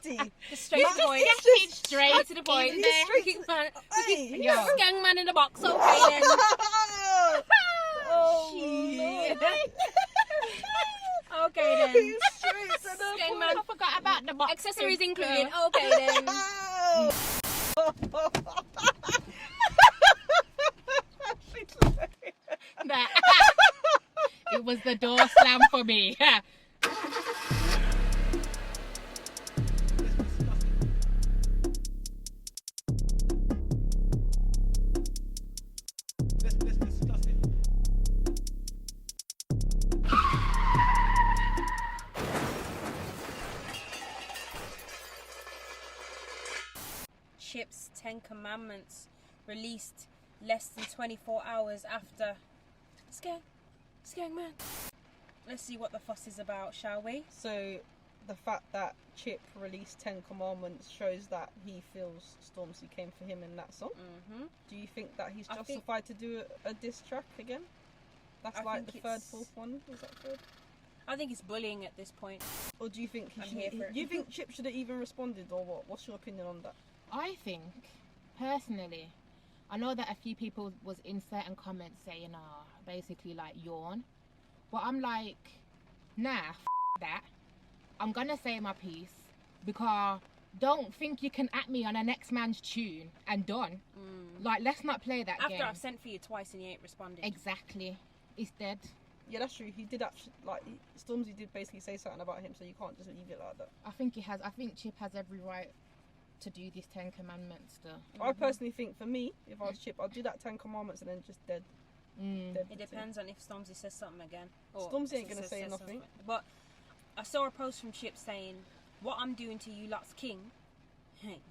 already. Straight to the point. Straight to the point. Skengman in the box. Okay then. Oh, okay then. Skengman. I forgot about the box. Accessories included. Okay then. It was the door slam for me. Chip's 10 Commandments released less than 24 hours after Skengman. Let's see what the fuss is about, shall we? So, the fact that Chip released 10 Commandments shows that he feels Stormzy came for him in that song. Mm-hmm. Do you think that he's justified to do a diss track again? That's like the third, fourth one. Was that third? I think it's bullying at this point. Or do you think you think Chip should have even responded, or what? What's your opinion on that? I think, personally, I know that a few people was in certain comments saying, basically like yawn. But I'm like, nah, that. I'm gonna say my piece because don't think you can at me on a next man's tune and done. Like, let's not play that game. After I've sent for you twice and you ain't responded. Exactly. It's dead. Yeah, that's true. He did actually, like, Stormzy did basically say something about him, so you can't just leave it like that. I think Chip has every right to do these 10 Commandments still. I personally think, for me, if I was Chip, I'd do that 10 Commandments and then just dead. It depends on if Stormzy says something again. Stormzy ain't gonna say nothing. But I saw a post from Chip saying, "What I'm doing to you lot's king,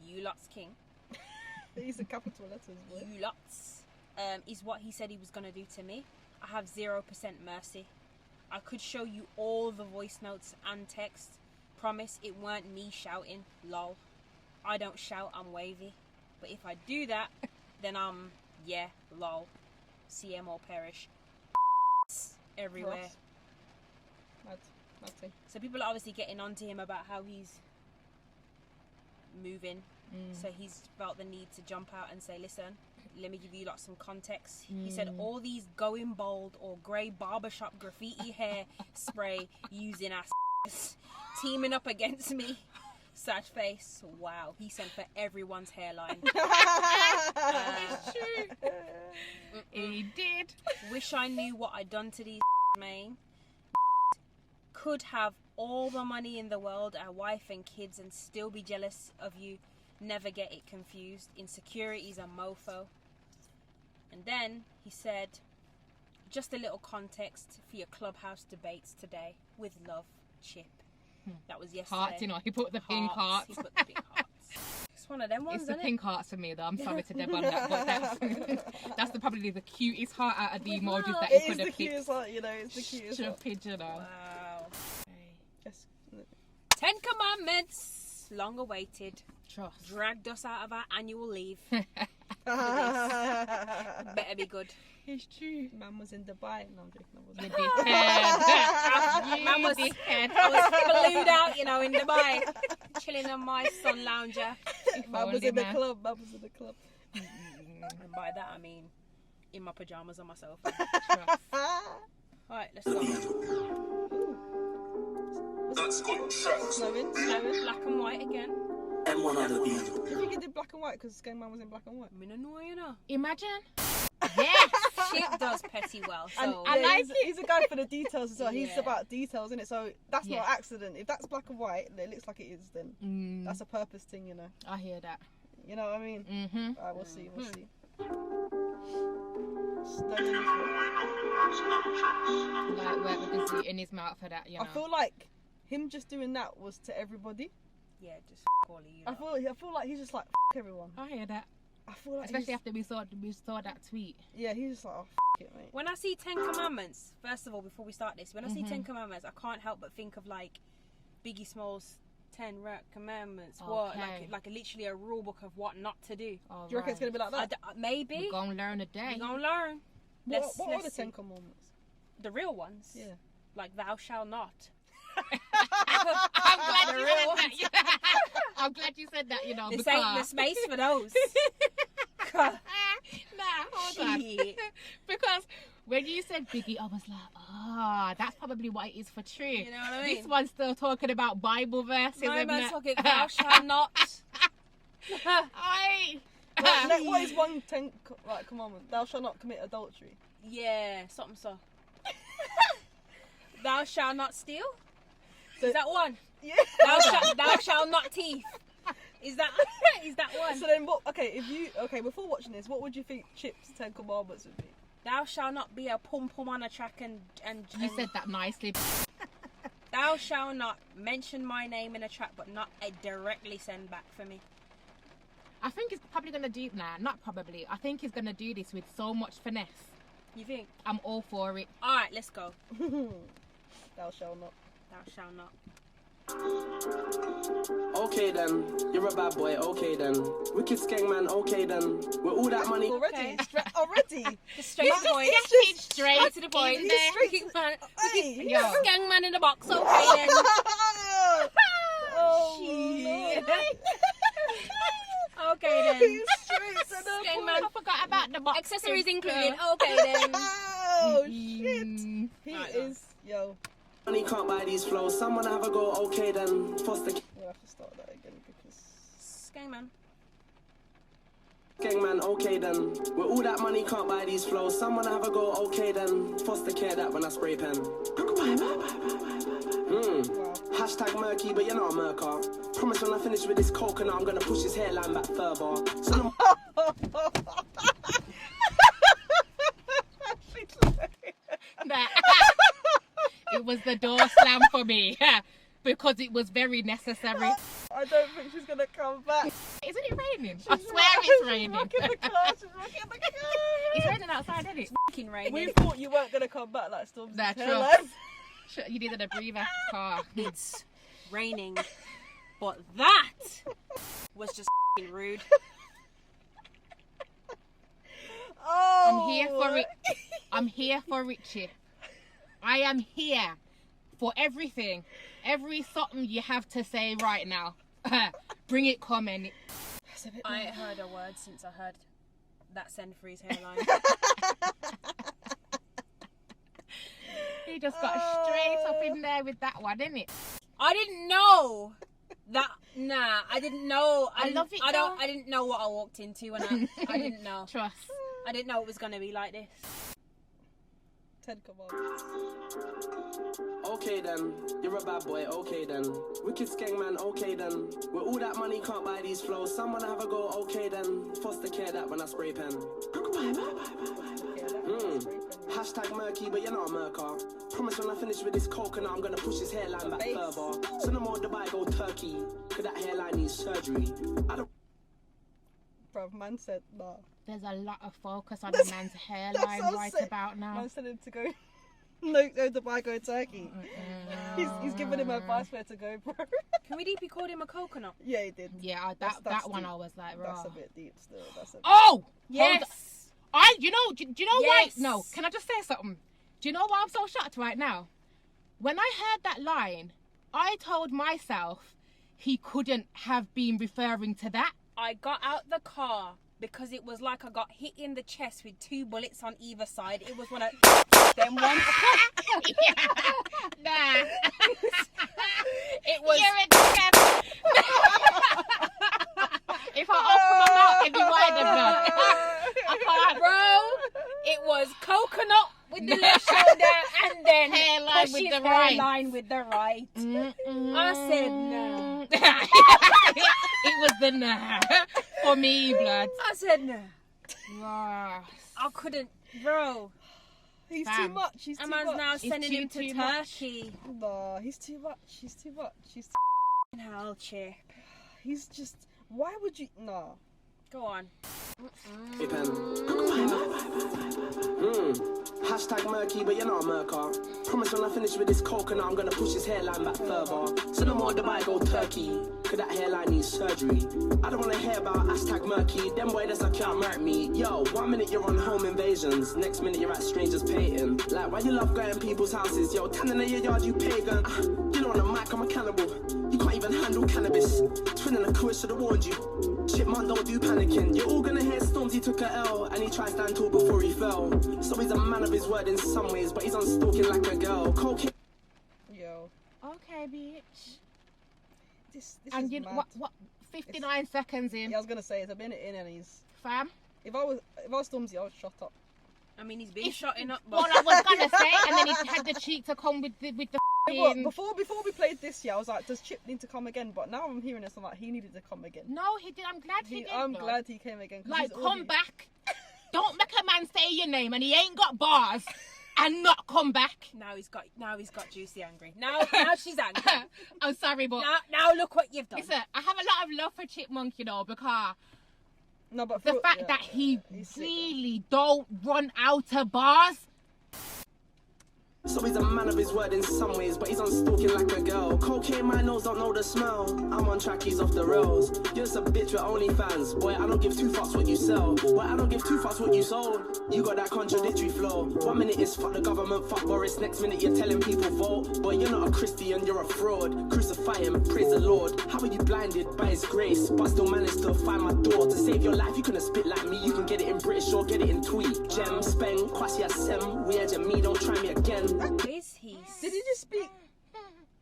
you lot's king." These are capital letters, boy. You lots is what he said he was gonna do to me. I have 0% mercy. I could show you all the voice notes and text. Promise it weren't me shouting. Lol. I don't shout, I'm wavy. But if I do that, then lol. CM or perish. Everywhere. Mad thing. So people are obviously getting onto him about how he's moving. So he's felt the need to jump out and say, listen, let me give you some context. He said all these going bold or grey barbershop graffiti hair spray using ass teaming up against me. Sad face. Wow. He sent for everyone's hairline. It's true. He did. Wish I knew what I'd done to these man. Could have all the money in the world, a wife and kids, and still be jealous of you. Never get it confused. Insecurity's a mofo. And then he said, just a little context for your clubhouse debates today. With love, Chip. That was yesterday. Hearts, he put the pink hearts. He put the pink hearts. It's one of them ones, It's the isn't pink hearts for me, though. I'm sorry to Deb on that, but that's probably the cutest heart out of the emojis that he could have picked. It is the cutest heart, it's the cutest heart. Pigeon. Wow. Yes. 10 Commandments, long awaited. Trust. Dragged us out of our annual leave. Better be good. It's true. Man was in Dubai. No, I'm joking. Man was flued out, in Dubai, chilling on my sun lounger. Man was in the club. Man was in the club. And by that I mean in my pajamas on my sofa. Alright, let's go. That's contracts. Snowing. Black and white again. And one other thing. Do you think he did black and white because Skengman was in black and white? Imagine. Yes, Chip does petty well. So. And I like he's a guy for the details as well. He's Yeah. about details, isn't it? So that's not an accident. If that's black and white, it looks like it is. Then that's a purpose thing, I hear that. You know what I mean? Mm-hmm. Alright, we'll see. Like where was in his mouth for that, I feel like him just doing that was to everybody. Yeah, just all of you. I feel like he's just like everyone. I hear that. I feel like especially after we saw that tweet. Yeah, he's just like, it, mate. When I see 10 Commandments, first of all, before we start this, when I see 10 Commandments, I can't help but think of like Biggie Smalls' 10 Commandments. Okay. What like literally a rule book of what not to do. Do you reckon it's gonna be like that? Maybe. We're gonna learn a day. We're gonna learn. What are the 10 Commandments? The real ones. Yeah. Like thou shalt not. I'm glad you said that. I'm glad you said that, you know. This because... ain't the space for those. Nah, hold on. Shit. Because when you said Biggie, I was like, that's probably what it is for true. You know what I mean? This one's still talking about Bible verses. My isn't man's it? talking, thou shalt not. What is one commandment? Thou shalt not commit adultery. Yeah, something so. Thou shalt not steal? Is that one? Yeah. Thou shalt not thief. Is that one? So then what, before watching this, what would you think Chip's 10 commandments would be? Thou shalt not be a pum-pum on a track and You said that nicely. Thou shalt not mention my name in a track but not directly send back for me. I think he's probably going to do... Nah, not probably. I think he's going to do this with so much finesse. You think? I'm all for it. Alright, let's go. Thou shalt not. Thou shalt not. Okay then, you're a bad boy, okay then. Wicked Skengman, okay then. With all that money. Already? Okay. Already? The straight point. Straight to the point. in Straight man. Hey! Yo. Skengman in the box, okay then. Oh, Shit. Lord. Okay then. He's straight to the Skengman. I forgot about the box. Accessories included, okay then. Oh, shit. He Right, is, yo. Money can't buy these flows. Someone have a go, okay then. Foster We'll have to start that again because... Skengman. Skengman, okay then. With all that money can't buy these flows. Someone have a go, okay then. Foster care that when I spray pen. Wow. Hashtag murky, but you're not a murker. Promise when I finish with this coconut, I'm gonna push his hairline back further. So It was the door slam for me because it was very necessary. I don't think she's going to come back. Isn't it raining? I swear it's raining. She's rocking the car. She's rocking the car. It's raining outside, isn't it? Fucking raining. We thought you weren't going to come back like Stormzy. That's hairline. true. You needed a breather. Car. It's raining. But that was just fucking rude. Oh, I'm here for it. I'm here for Richie. I am here for everything. Every something you have to say right now. Bring it, comment. I ain't heard a word since I heard that send for his hairline. He just got straight up in there with that one, didn't it? I didn't know that. Nah, I didn't know. I love it, though. I didn't know what I walked into, and I didn't know. Trust. I didn't know it was gonna be like this. 10 commandments. okay then, you're a bad boy, okay then. Wicked Skengman, okay then. With all that money can't buy these flows. Someone have a go, okay then. Foster care that when I spray pen. Hashtag murky, but you're not a murker. Promise when I finish with this coconut, I'm gonna push his hairline back further. So no more Dubai, go Turkey. Cause that hairline needs surgery. I don't. Bruv, man said nah. There's a lot of focus on the man's hairline what I'm right saying. about now. Man said him to go. No, Dubai, go Turkey. He's giving him advice where to go, bro. Can we deeply call him a coconut? Yeah, he did. Yeah, That's that one deep. I was like, That's raw. a bit deep still. That's a bit... Oh! Yes. Do you know why? Yes. No, can I just say something? Do you know why I'm so shocked right now? When I heard that line, I told myself he couldn't have been referring to that. I got out the car because it was like I got hit in the chest with 2 bullets on either side. It was one of them ones. Nah. It was. You're a dickhead. If I open my mouth, it'd be wider, blood. I can't. Bro, it was coconut with the left shoulder and then Hairline push with his the right. hairline with the right. I said no. It was the nah for me, blood. I said no. Wow. I couldn't, bro. He's Fam. too much. He's A too man's much. now sending him too to much. Turkey. Nah, he's too much. He's too much. Hell, Chip. He's just. Why would you? Nah. Go on. Pen. Hashtag murky, but you're not a murker. Promise when I finish with this coconut, I'm gonna push his hairline back further. So no more Dubai, go Turkey. Cause that hairline needs surgery. I don't wanna hear about hashtag murky. Them boy that's like can't murk me. Yo, 1 minute you're on home invasions, next minute you're at strangers painting. Like why you love going people's houses? Yo, tanning in your yard, you pagan. You know on the mic, I'm a cannibal. You can't even even handle cannabis. Twinning a crew, should've warned you. Shit, man, don't do panicking. You're all gonna hear Stormzy took a L, and he tried to stand tall before he fell. So he's a man of his word in some ways, but he's on stalking like a girl. Cocaine. Yo. Okay, bitch. This And is you mad. what? 59 seconds in, Yeah, I was gonna say it's a minute in and he's. fam. If I was Stormzy, I would shut up. I mean, he's been shotting up. But What I was gonna say, and then he had the cheek to come with the What, f***ing... before we played this, I was like, does Chip need to come again? But now I'm hearing this, I'm like, he needed to come again. No, he did. I'm glad he did. I'm though. glad he came again. 'Cause Like, he's come already- back. Don't make a man say your name and he ain't got bars and not come back. now he's got Juicy angry. Now she's angry. I'm sorry, but now look what you've done. listen, I have a lot of love for Chipmunk, you know, because No, but the fact that he really don't run out of bars. So he's a man of his word in some ways, but he's on stalking like a girl. Cocaine, my nose don't know the smell. I'm on track, he's off the rails. You're just a bitch with OnlyFans. Boy, I don't give two fucks what you sell. Boy, I don't give two fucks what you sold. You got that contradictory flow. 1 minute is fuck the government, fuck Boris. Next minute you're telling people vote. Boy, you're not a Christian, you're a fraud. Crucify him, praise the Lord. How are you blinded by his grace, but still managed to find my door? To save your life, you couldn't spit like me. You can get it in British or get it in tweet. Gem, speng, kwasi asem. We had me, don't try me again. Is he? Did he just speak?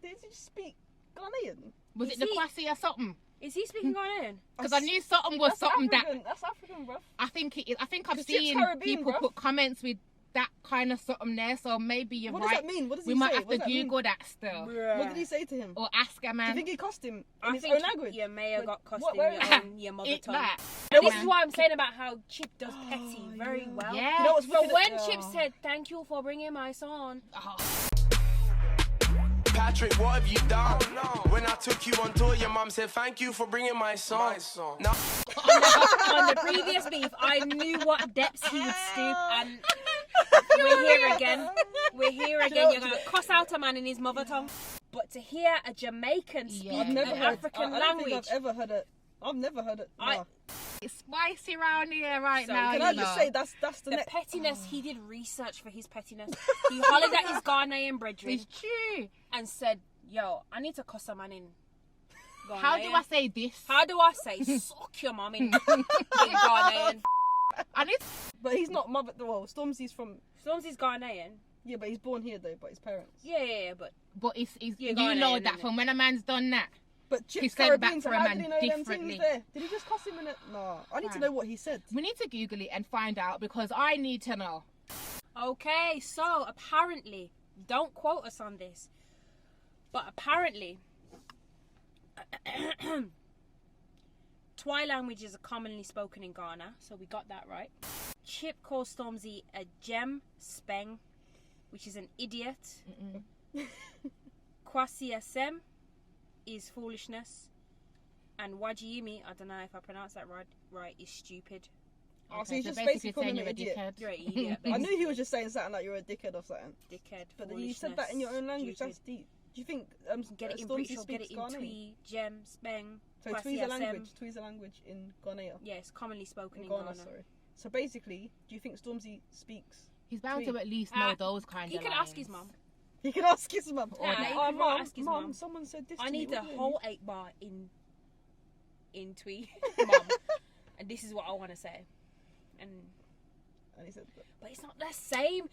Did he just speak Ghanaian? Was Is it the he- Kwasi or something? Is he speaking Ghanaian? Because I knew something was something African, that's African, bruv. I think it is. I think I've 'Cause Chip's seen Caribbean, people bruv. put comments with that kind of something there, so maybe you're What right. does that mean? What does We he might say? have What to does that mean? Google that still. What did he say to him? Or ask a Do you man. think he cussed him in I his think own language? you may have got cussed What- in where your is own, your mother It tongue. like, And this yeah. is what I'm saying about how Chip does petty very well. Yeah. You know what's So wicked? when Chip said, "Thank you for bringing my son," Oh, Patrick, what have you done? When I took you on tour, your mum said, thank you for bringing my song. Now, on the previous beef, I knew what depths he would stoop, and we're here again. We're here again. You're gonna cuss out a man in his mother tongue, but to hear a Jamaican speak Yeah. I've never an heard. African I don't language, think I've ever heard it. I've never heard it. I- No. it's spicy around here right So now. Can you I know. just say that's the the next. pettiness, he did research for his pettiness. He hollered at his Ghanaian brethren It's true. and said, "Yo, I need to cuss a man in Ghanaian. How do I say this? How do I say suck your mum in Ghanaian? I need. But he's not mother. Well, Stormzy's from. Stormzy's Ghanaian. Yeah, but he's born here though. But his parents. Yeah, but But it's Yeah, you Ghanaian, know that innit? from when a man's done that. But Chip's He said Caribbean, back so for a how man did he know them differently. things there? Did he just cuss him in it? No, I need to Fine. know what he said. We need to Google it and find out because I need to know. okay. So apparently, don't quote us on this, but apparently, Twi languages are commonly spoken in Ghana, so we got that right. Chip calls Stormzy a gem speng, which is an idiot. Kwasi asem is foolishness, and Wajimi, I don't know if I pronounced that right, is stupid. Oh, so he's just basically basically calling saying him you're an a idiot. dickhead. You're an idiot. I knew he was just saying something like you're a dickhead or something. Dickhead. But then you said that in your own language. Stupid. That's deep. Do you think Get it in Stormzy British or get speaks it in Ghanaian? Twi, gem, speng. So Kwasi Twi's a asem. language. Twi's a language in Ghanaian. Yes, commonly spoken In in Ghana, Ghana. sorry. So basically, do you think Stormzy speaks? He's bound to Tweet. at least know Ah, those kind He of can lines. ask his mum. He can ask his mum. Nah, he Oh, can mum, ask his mum, mum. someone said this I to me. need What the do you whole mean? 8 bar in Twi, mum, and this is what I want to say. And And he said, but it's not the same.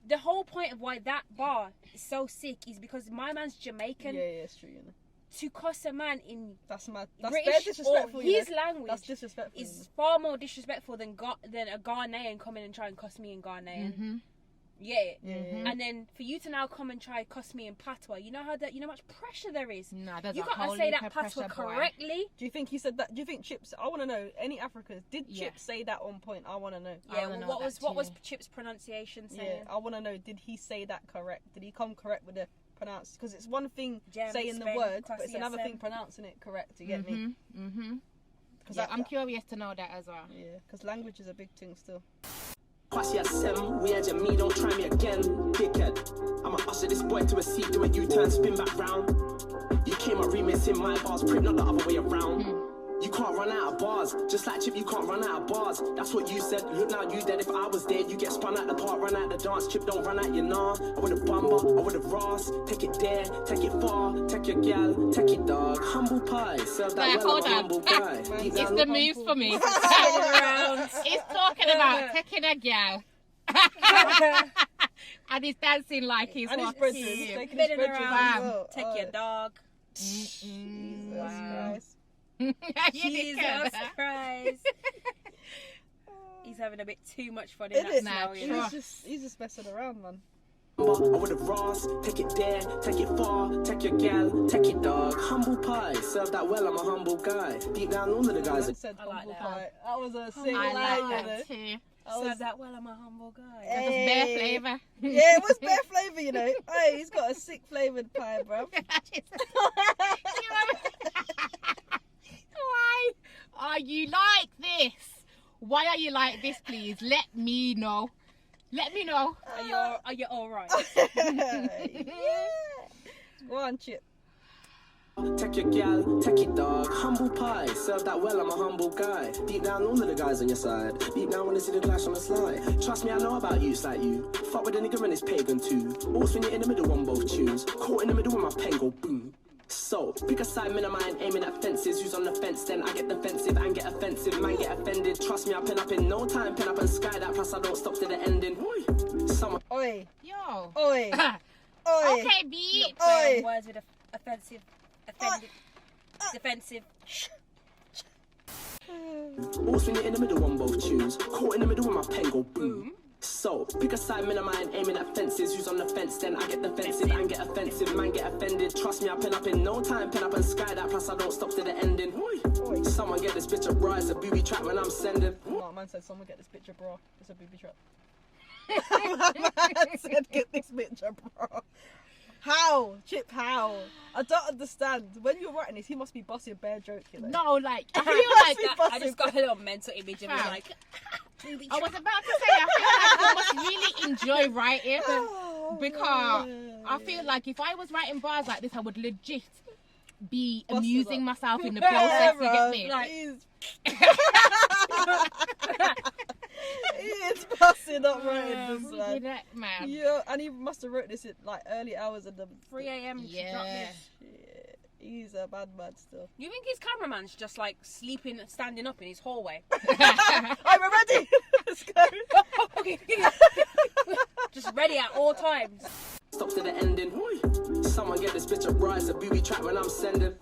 The whole point of why that bar is so sick is because my man's Jamaican. yeah, it's true. You know, To cuss a man in that's mad. That's very British or disrespectful. you his know. language That's disrespectful. you know. is far more disrespectful than a Ghanaian coming and try and cuss me in Ghanaian. Mm-hmm. Yeah. Yeah. And then for you to now come and try cuss me in patois, you know how much pressure there is. Nah, there's You a gotta whole say heap that of patois pressure, boy. correctly. Do you think he said that? Do you think Chips? I want to know. Any Africans? Did Yeah. Chips say that on point? I want to know. I Yeah. wanna know What that was too. Chip's pronunciation Yeah, saying? I want to know. Did he say that correct? Did he come correct with the pronounce? Because it's one thing Gem, saying the speng, word, but it's kwasi another asem. thing pronouncing it correct. You get me? Mm-hmm. Mm-hmm. Because Yeah, I'm curious to know that as well. Yeah, because language is a big thing still. Kwasi asem, we had me, don't try me again, dickhead. I'ma usher this boy to a seat, do a U-turn, spin back round. You came up remixing my bars, print, not the other way around. You can't run out of bars. Just like Chip, you can't run out of bars. That's what you said. Look now, you dead. If I was dead, you get spun out the park, run out the dance. Chip, don't run out your nah. I would have bumba, I would have Ross. Take it there, take it far. Take your gal, take it dog. Humble pie, serve that well, I'm a humble guy. It's the moves for me. It's talking about taking a gal. And he's dancing like he's And his what? bridges. Cute. Taking Spinning his bridges around. as well. Take your dog. Jesus Wow. Christ. Jesus Christ. He's having a bit too much fun in It that is. smell, you know. He's just messing around, man. I would have Ross, take it there, take it far, take your gal, take it dog. Humble pie, serve that well, I'm a humble guy. Deep down, all of the guys I are said I like humble that. pie. That was a single I line, like you know. that too. Serve that well, I'm a humble guy. That was bare Hey. flavour. Yeah, it was bare flavour, you know. Hey, he's got a sick flavoured pie, bruv. Why are you like this? Why are you like this, please? Let me know. Let me know. Are you all right? Yeah. Go on, Chip. take your gal, take it dog. Humble pie, serve that well, I'm a humble guy. Deep down, all of the guys on your side. Deep down, when they see the clash on the slide. Trust me, I know about youths like you. Fuck with a nigga and it's pagan too. Always when you're in the middle on both tunes. Caught in the middle when my pen go boom. So, pick a side, man of mine, aiming at fences. Who's on the fence then? I get defensive and get offensive. Man get offended. Trust me, I pen up in no time. Pen up and sky that. Plus, I don't stop to the ending. Someone. Oi. Yo. Oi. Oi. Okay, B. Oi. Words with offensive, offended, defensive. Always when you're in the middle on both tunes. Caught in the middle when my pen go boom. So, pick a side, man of mine, aiming at fences. Who's on the fence then? I get defensive and get offensive. Man get offended. Trust me, I pen up in no time. Pen up and sky that. Plus, I don't stop to the ending. Someone get this bitch a bra. It's a booby trap when I'm sending. No, man said someone get this picture, bro. It's a booby trap. Man said get this picture, bro. How? Chip, how? I don't understand. When you're writing this, he must be busting bare joke, you know? No, like, I feel like I just got a little mental image of him Fam. like. I was about to say, I feel like you must really enjoy writing because I feel like if I was writing bars like this, I would legit be Busted amusing up. myself in the process. You get me? Like- He is busting up writing this, man. Man. Yeah, and he must have wrote this in like early hours of the 3 a.m. Yeah. Drop this. Shit. He's a bad man still. You think his cameraman's just like sleeping, standing up in his hallway? I'm ready. Let's go. Okay. Just ready at all times. Stop to the ending. Someone get this bitch a bra. It's a booby trap when I'm sending.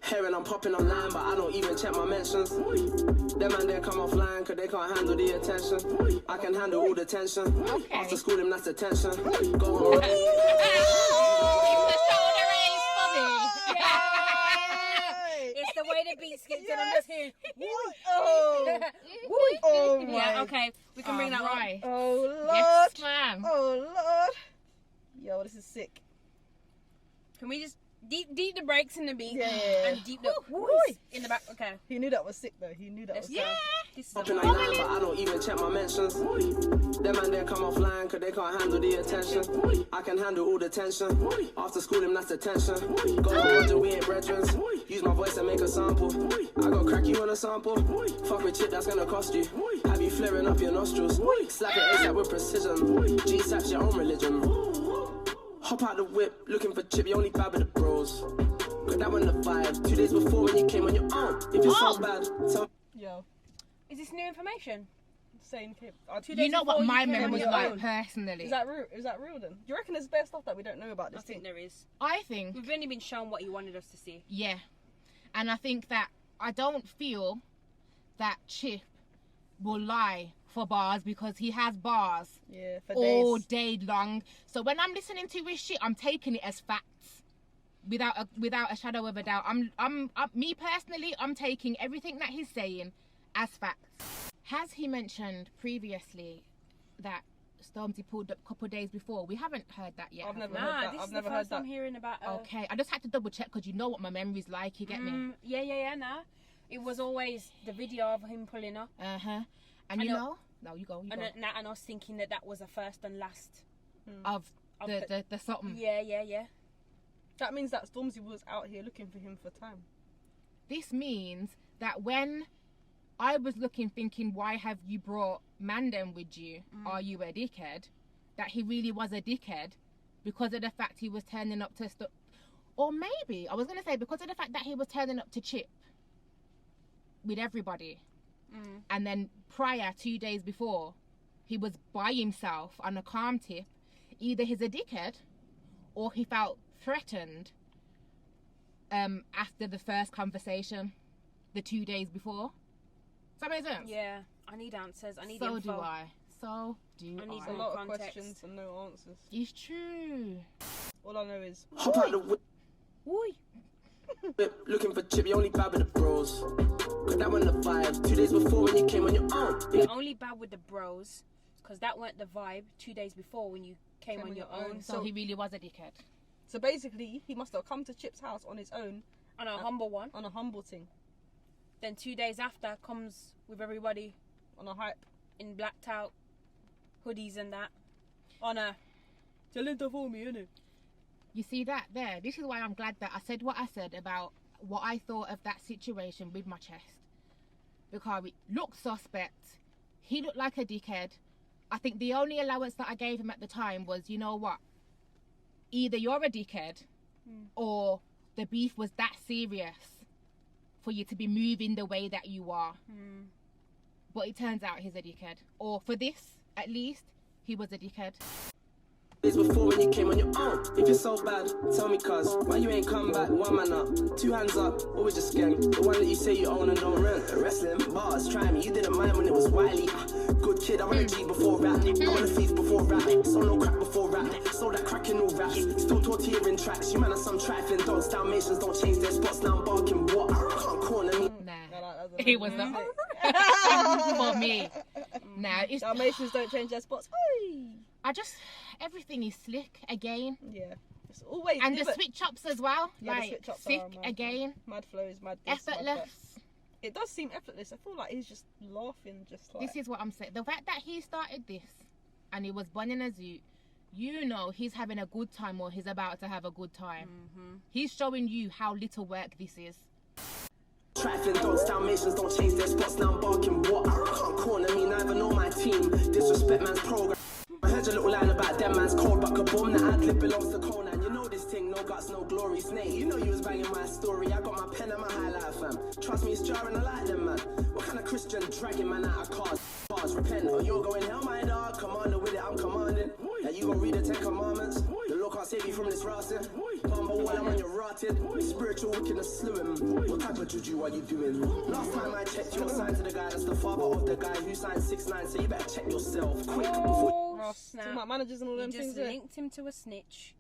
Hearing I'm popping online, but I don't even check my mentions. Them man they come offline, cause they can't handle the attention. I can handle all the tension. Okay. After school, them that's attention. Go on. It's the way the beat skips and I'm just hearing. Oh. Oh my. Yeah, okay. We can bring that right. Oh Lord. Yes, ma'am. Oh Lord. Yo, this is sick. Can we just deep the breaks in the beat Yeah. and deep the Woo. in the back? Okay. He knew that was sick though. He knew that was Yeah. sick. This is Popping the online, but I don't even check my mentions. Them man they come offline, cause they can't handle the attention. I can handle all the tension. After school, them that's attention. Go on, Roger, we ain't brethren. Use my voice and make a sample. I got crack you on a sample. Fuck with shit that's gonna cost you. Have you flaring up your nostrils. Slap it ASAP with precision. G-Sap's your own religion. Hop out the whip, looking for chip, you only vibe with the bros. Got that one the vibe. 2 days before when you came on your own. If you're so bad, tell Yo, Is this new information? same tip. 2 You days know what before my you came memory on was your like own? personally? Is that real? Is that real then? Do you reckon there's bare stuff that we don't know about I this think thing? there is. I think, We've only been shown what he wanted us to see. yeah. And I think that I don't feel that Chip will lie for bars because he has bars Yeah, for all days. day long. So when I'm listening to his shit, I'm taking it as facts, without a shadow of a doubt. I'm me personally, I'm taking everything that he's saying as facts. Has he mentioned previously that Stormzy pulled up a couple of days before? We haven't heard that yet. I've have never we? heard Nah, that. this I've is never the heard first I'm that. hearing about. Okay, I just had to double check because you know what my memory's like. You get me? Yeah. Nah. It was always the video of him pulling up, Uh huh. And I you know- know, no, you go. and I was thinking that was the first and last. Of Of the something. Yeah. That means that Stormzy was out here looking for him for time. this means that when I was looking, thinking, why have you brought Mandem with you? Are you a dickhead? That he really was a dickhead because of the fact he was turning up to or maybe I was going to say because of the fact that he was turning up to Chip with everybody. And then prior, 2 days before, he was by himself on a calm tip. Either he's a dickhead or he felt threatened after the first conversation the 2 days before. Does that make sense? Yeah, I need answers. I need So info. do I. So do I need A some lot of context. questions and no answers. It's true. All I know is Hop out the whip, looking for Chip, you only bad with the bros. Cause that went the vibe 2 days before when you came on your own. You're only bad with the bros, because that weren't the vibe 2 days before when you came on your own. So he really was a dickhead. so. Basically, he must have come to Chip's house on his own On a humble one. on a humble thing, Then 2 days after comes with everybody on a hype. in blacked out hoodies and that. On a tell him to for me, innit? You see that there? This is why I'm glad that I said what I said about what I thought of that situation with my chest. Because it looked suspect. He looked like a dickhead. I think the only allowance that I gave him at the time was, you know what? Either you're a dickhead or the beef was that serious for you to be moving the way that you are. But it turns out he's a dickhead. Or for this, at least, he was a dickhead. Days before when you came on your own. If you're so bad, tell me cuz. Why you ain't come back? One man up, 2 hands up, always just gang. The one that you say you own and don't rent. Wrestling bars, try me. You didn't mind when it was Wiley. Good kid, I wanna G before rap. I wanna thief before rap. So no crack before rap. So that cracking all raps. Still tortilling tracks. You man are some trifling dogs. Dalmatians don't change their spots. Now I'm barking what? Can't corner me. Nah. He was not for me. Nah, it's Dalmatians don't change their spots. everything is slick again. Yeah, it's always And the switch ups as well. Yeah, the like switch ups sick are mad. again. Mad flows, mad this, mad that. Effortless. It does seem effortless. I feel like he's just laughing, just like. This is what I'm saying. The fact that he started this and he was bunning a zoot, you know he's having a good time or he's about to have a good time. He's showing you how little work this is. Trifling dogs, Dalmatians don't change their spots. Now I'm barking what? Can't corner me, neither know my team. Disrespect man's program. I heard your little line about them man's cold, but kaboom, the ad-lib belongs to Conan. You know this thing, no guts, no glory. Snake, you know you was banging my story. I got my pen and my highlight, fam. Trust me, it's jarring, I like them, man. What kind of Christian dragging man out of cars? Repent, or you're going hell, my dog. Commander with it, I'm commanding. Now you gon' read the 10 Commandments. The Lord can't save you from this rasting. Humble while I'm on your rotted. Spiritual wickedness slew him. What type of juju are you doing? Last time I checked, you're signed to the guy that's the father of the guy who signed 6'9", so you better check yourself quick before. Snap. Talking about managers and all them You things. just linked him to a snitch.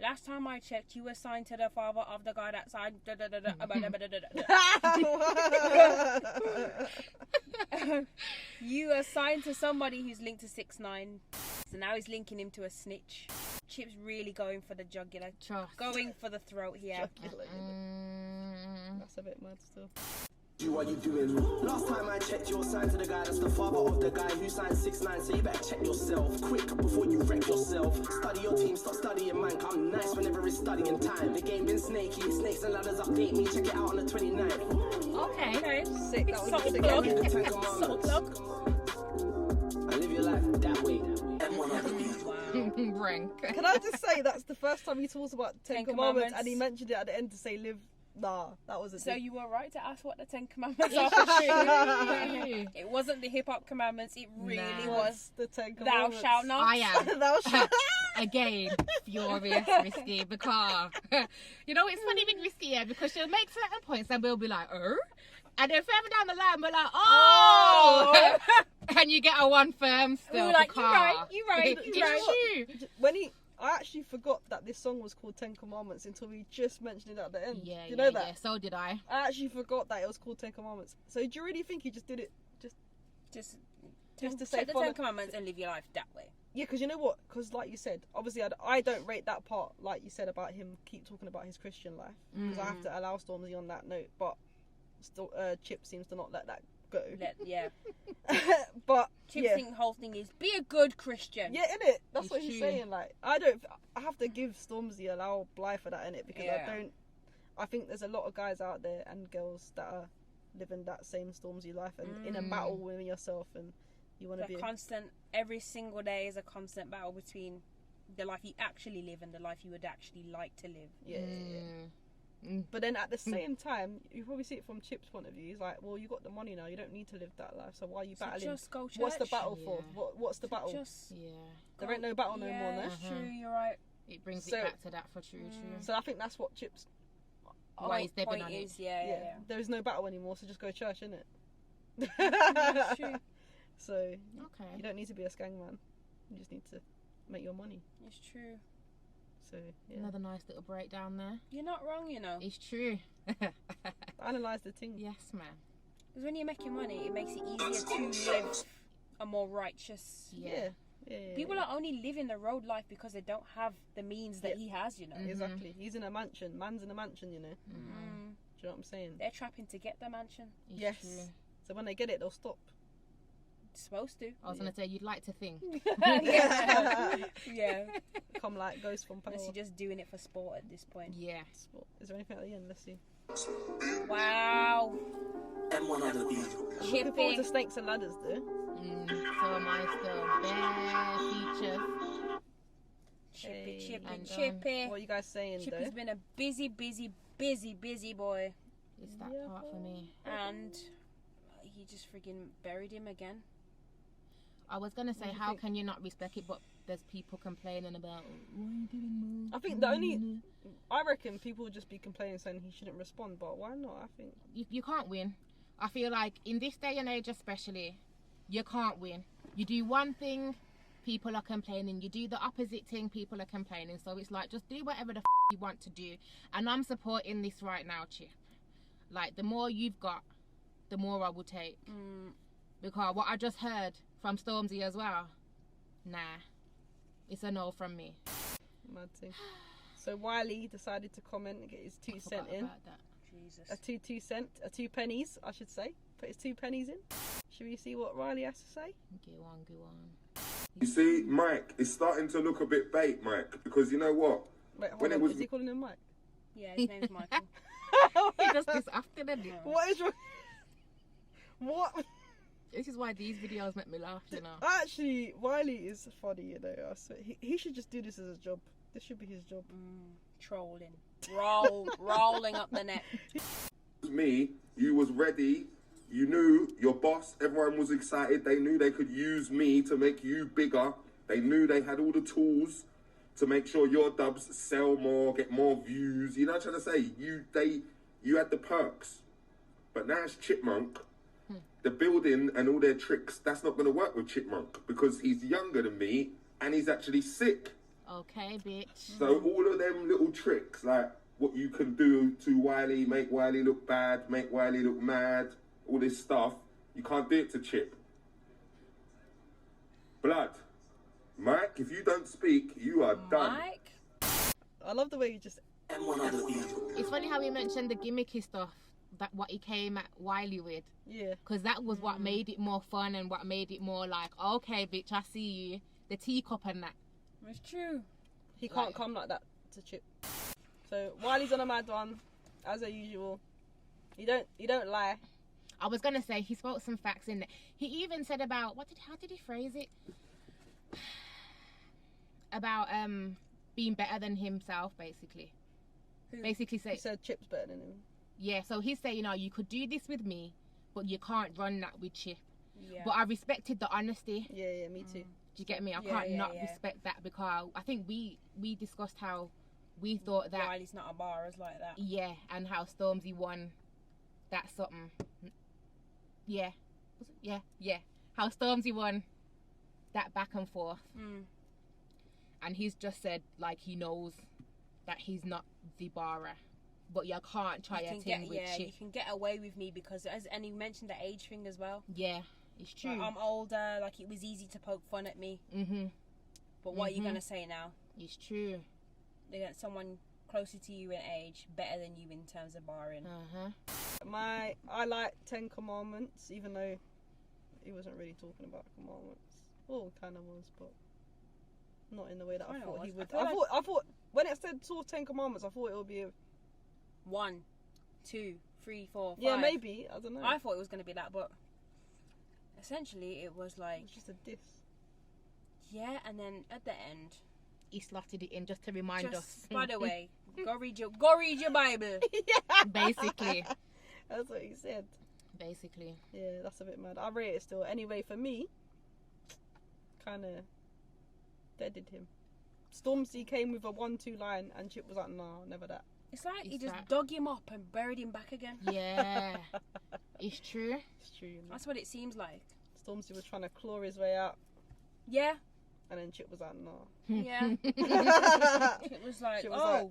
Last time I checked, you were signed to the father of the guy that signed. You are signed to somebody who's linked to 6ix9ine. So now he's linking him to a snitch. Chip's really going for the jugular. Trust. Going for the throat here. That's a bit mad still. What you doing? Last time I checked, you're signed to the guy that's the father of the guy who signed 6'9", so you better check yourself quick before you wreck yourself. Study your team, stop studying man. I'm nice whenever it's studying time. The game been snaky, snakes and ladders update me. Check it out on the 29th. Okay. Sick. That was Subtle sick. plug. Read the 10 Commandments. And live your life that way. And one other beat. Rank. Can I just say that's the first time he talks about Ten Ten Commandments Commandments. and he mentioned it at the end to say live. Nah, that was a So dig. you were right to ask what the 10 Commandments are for true. It wasn't the hip hop commandments. It really Nah. was. the Ten Thou Commandments. shalt not. I am. Thou shalt. Again, furious Risky, because you know it's funny with Risky, yeah, because she'll make certain points and we'll be like, and then further down the line we're like, oh, and you get a one firm still. We're like, because you right. it's true. When I actually forgot that this song was called 10 Commandments until we just mentioned it at the end. Yeah, Do you know that? Yeah, so did I. I actually forgot that it was called 10 Commandments. So do you really think he just did it Just to say take the follow? 10 Commandments and live your life that way. Yeah, because you know what? Because like you said, obviously I don't rate that part, like you said, about him keep talking about his Christian life. Because I have to allow Stormzy on that note. But still, Chip seems to not let that go. Yeah. But Chip's yeah. whole thing is be a good Christian. Yeah, innit? That's It's what he's true. saying. Like, I have to give Stormzy a loud lie for that, innit? Because Yeah. I think there's a lot of guys out there and girls that are living that same Stormzy life and in a battle with yourself, and you want to be constant. Every single day is a constant battle between the life you actually live and the life you would actually like to live. Yeah. But then at the same time, you probably see it from Chip's point of view. He's like, well, you got the money now, you don't need to live that life, so why are you battling? Just go church. What's the battle for? What's the battle? There ain't no battle no more, no? That's true, you're right. It brings it back to that for true. So I think that's what Chip's why he's point on is, it. yeah. There is no battle anymore, so just go to church, innit? That's true. So you don't need to be a Skengman. You just need to make your money. It's true. So another nice little breakdown there. You're not wrong, you know. It's true. Analyse the thing. Yes, man. Because when you're making money, it makes it easier to live a more righteous. Yeah. People are only living the road life because they don't have the means that he has, you know. Exactly. He's in a mansion. Man's in a mansion, you know. Do you know what I'm saying? They're trapping to get the mansion. Yes. So when they get it, they'll stop. Supposed to. I was gonna say you'd like to think. Yeah. Come like ghost from power. Unless you're just doing it for sport at this point. Yeah. Sport. Is there anything at the end? Let's see. Wow. M1 on the beat. Looking forward to Snakes and Ladders, though. So am I still. Bare features. Chippy. What are you guys saying, Chippy's though? been a busy boy. It's that part for me. And he just friggin' buried him again. I was gonna say, how can you not respect it? But there's people complaining about, what are you doing, I think I reckon people would just be complaining saying he shouldn't respond, but why not? I think you can't win. I feel like in this day and age, especially, you can't win. You do one thing, people are complaining. You do the opposite thing, people are complaining. So it's like, just do whatever the you want to do. And I'm supporting this right now, Chip. Like, the more you've got, the more I will take. Because what I just heard from Stormzy as well, nah, it's a no from me. Mad thing. So Wiley decided to comment and get his 2 cent in. Jesus. A 2 pennies, I should say. Put his 2 pennies in. Should we see what Riley has to say? Go on. You see, Mike, it's starting to look a bit bait, Mike, because you know what? Wait, hold on. Is he calling him Mike? Yeah, his name's Michael. He does this often, doesn't he? What is wrong? What? This is why these videos make me laugh, you know. Actually, Wiley is funny, you know. I swear. He should just do this as a job. This should be his job. Trolling. Rolling up the net. Me, you was ready. You knew your boss, everyone was excited. They knew they could use me to make you bigger. They knew they had all the tools to make sure your dubs sell more, get more views. You know what I'm trying to say? You had the perks. But now it's Chipmunk. The building and all their tricks, that's not going to work with Chipmunk because he's younger than me and he's actually sick. Okay, bitch. So all of them little tricks, like what you can do to Wiley, make Wiley look bad, make Wiley look mad, all this stuff, you can't do it to Chip. Blood. Mike, if you don't speak, you are done. Mike? I love the way you just... M1 on the beat. It's funny how he mentioned the gimmicky stuff, that what he came at Wiley with. Yeah. Because that was what made it more fun and what made it more like, okay, bitch, I see you. The teacup and that. It's true. He can't come like that to Chip. So Wiley's on a mad one, as usual. He don't lie. I was gonna say he spoke some facts in there. He even said about how did he phrase it? About being better than himself, basically. Who? Basically He said Chip's better than him. yeah. So he's saying, you could do this with me, but you can't run that with Chip. Yeah. But I respected the honesty. Yeah, me too. Do you get me? I Yeah, can't yeah, not yeah. respect that because I think we discussed how we thought that Wiley's not a bars like that. yeah, and how Stormzy won that something. Yeah. Was it? Yeah. How Stormzy won that back and forth. And he's just said, like, he knows that he's not the barra. But you can't try a thing with you Chip. can get away with me because, and you mentioned the age thing as well. Yeah, it's true. Like, I'm older, like it was easy to poke fun at me. But what are you gonna say now? It's true. They got someone closer to you in age, better than you in terms of barring. I like 10 Commandments, even though he wasn't really talking about commandments. Well, kind of was, but not in the way that I thought he would. I thought when it said 10 Commandments, I thought it would be 1, 2, 3, 4, 5. Yeah, maybe. I don't know. I thought it was going to be that, but essentially it was like, It's just a diss. yeah, and then at the end, He slotted it in just to remind us. just, by the way, go read your Bible. Basically. That's what he said. Basically. Yeah, that's a bit mad. I rate it still. Anyway, for me, kind of deaded him. Stormzy came with a 1-2 line, and Chip was like, "Nah, never that." It's like he It's just that- dug him up and buried him back again. Yeah. It's true. It's true. You know? That's what it seems like. Stormzy was trying to claw his way out, Yeah, and then Chip was like, "Nah." yeah. It was like, She was oh, like-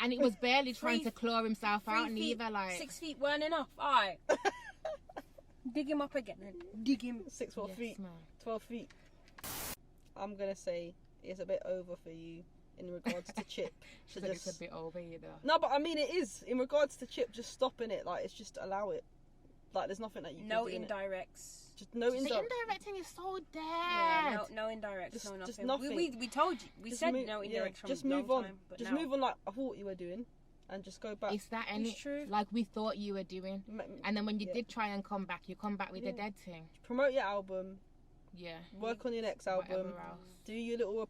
And it was barely trying 3 to claw himself 3 out feet, neither, like 6 feet weren't enough. Alright. Dig him up again and dig him. 6 4 yes, feet, man. 12 feet. I'm gonna say it's a bit over for you in regards to Chip. She to said just... it's a bit over here though. No, but I mean it is in regards to Chip. Just stopping it, like it's just allow it. Like there's nothing that you No can do. indirects. Just no The indirect. indirecting is so dead. Yeah, no indirects, Just- no nothing. just nothing. We told you. We Just said move- no yeah, indirects from just a long move on. time. But Just now, move on like I thought you were doing, and just go back. It's that and It's true. like we thought you were doing. And then when you Yeah. did try and come back, you come back with the Yeah. dead thing. Promote your album. Yeah. Work on your next album. Whatever else. Do your little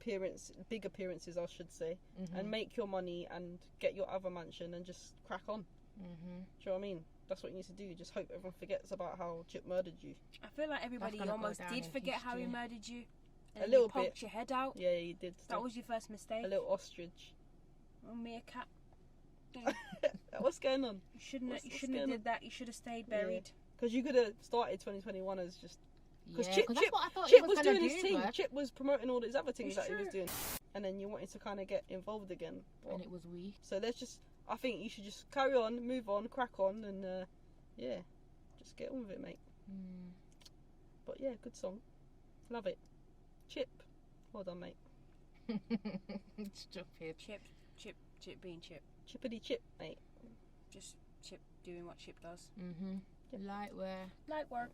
big appearances, I should say, and make your money and get your other mansion and just crack on. Do you know what I mean? That's what you need to do. Just hope everyone forgets about how Chip murdered you. I feel like everybody gonna go almost down did in forget how he history. murdered you. And A then little you poked bit. your head out. Yeah, you did. That Still. was your first mistake. A little ostrich. Oh, meerkat. What's going on? You shouldn't. What's You shouldn't have going did that. You should have stayed buried. Because you could have started 2021 as just. Because Yeah, Chip, 'cause that's what I thought Chip he was was doing gonna his do, thing. bruv. Chip was promoting all his other things It's that he was true. doing, and then you wanted to kind of get involved again. And it was weak. So let's just. I think you should just carry on, move on, crack on, and yeah, just get on with it, mate. But yeah, good song, love it. Chip, well done, mate. Stupid. Chip being Chip. Chippity chip, mate. Just Chip doing what Chip does. Light wear. Light work.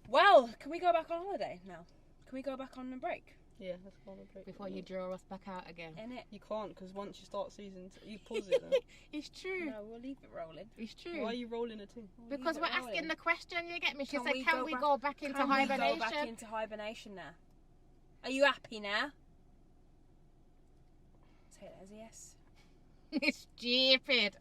Well, can we go back on holiday now? Can we go back on a break? Yeah, let's go on a break. Before you draw us back out again. Innit? You can't, because once you start season, you pause it. Then. It's true. No, we'll leave it rolling. It's true. Why are you rolling a thing? We'll Because leave we're it rolling. asking the question, you get me? She Can said, we can go we back- go back into Can we hibernation? go back into hibernation now? Are you happy now? Say that as a yes. It's stupid.